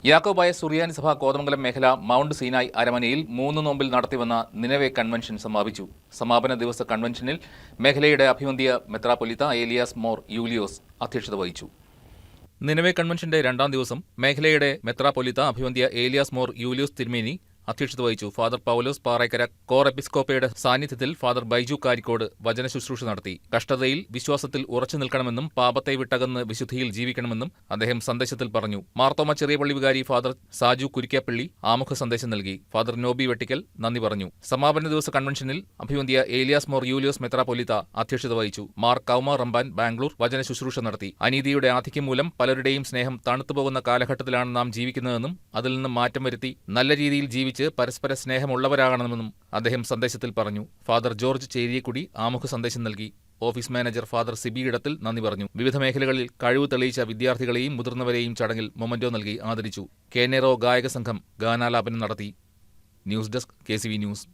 യാക്കോബായ സുറിയാനി സഭ കോതമംഗലം മേഖല മൗണ്ട് സീനായ് അരമനയിൽ 3 നോമ്പിൽ നടത്തിവന്ന നിനവെ കൺവെൻഷൻ സമാപിച്ചു. സമാപന ദിവസ കൺവെൻഷനിൽ മേഖലയുടെ അഭിവന്ധ്യ മെത്രാപ്പൊലീത്ത ഏലിയാസ് മോർ യൂലിയോസ് അധ്യക്ഷത വഹിച്ചു. നിനവെ കൺവെൻഷന്റെ 2ാം ദിവസം മേഖലയുടെ മെത്രാപ്പൊലീത്ത അഭിവന്ധ്യ ഏലിയാസ് മോർ യൂലിയോസ് തിരുമേനി അധ്യക്ഷത വഹിച്ചു. ഫാദർ പൗലോസ് പാറയ്ക്കര കോർ എപ്പിസ്കോപ്പയുടെ സാന്നിധ്യത്തിൽ ഫാദർ ബൈജു കാരിക്കോട് വചന ശുശ്രൂഷ നടത്തി. കഷ്ടതയിൽ വിശ്വാസത്തിൽ ഉറച്ചു നിൽക്കണമെന്നും പാപത്തെ വിട്ടകന്ന് വിശുദ്ധിയിൽ ജീവിക്കണമെന്നും അദ്ദേഹം സന്ദേശത്തിൽ പറഞ്ഞു. മാർത്തോമ ചെറിയ പള്ളി വികാരി ഫാദർ സാജു കുരിക്കാപ്പള്ളി ആമുഖ സന്ദേശം നൽകി. ഫാദർ നോബി വെട്ടിക്കൽ നന്ദി പറഞ്ഞു. സമാപന ദിവസ കൺവെൻഷനിൽ അഭിവന്ധ്യ ഏലിയാസ് മോർ യൂലിയോസ് മെത്രാപ്പൊലീത്ത അധ്യക്ഷത വഹിച്ചു. മാർ കൗമ റമ്പാൻ ബാംഗ്ലൂർ വചന ശുശ്രൂഷ നടത്തി. അനീതിയുടെ ആധിക്യം മൂലം പലരുടെയും സ്നേഹം തണുത്തുപോകുന്ന കാലഘട്ടത്തിലാണ് നാം ജീവിക്കുന്നതെന്നും അതിൽ നിന്നും മാറ്റം വരുത്തി നല്ല രീതിയിൽ ജീവിച്ച് പരസ്പര സ്നേഹമുള്ളവരാകണമെന്നും അദ്ദേഹം സന്ദേശത്തിൽ പറഞ്ഞു. ഫാദർ ജോർജ് ചേരിയക്കുടി ആമുഖ സന്ദേശം നൽകി. ഓഫീസ് മാനേജർ ഫാദർ സിബി ഇടത്തിൽ നന്ദി പറഞ്ഞു. വിവിധ മേഖലകളിൽ കഴിവ് തെളിയിച്ച വിദ്യാർത്ഥികളെയും മുതിർന്നവരെയും ചടങ്ങിൽ മൊമന്റോ നൽകി ആദരിച്ചു. കേനേറോ ഗായക സംഘം ഗാനാലാപനം നടത്തി. News desk KCV news.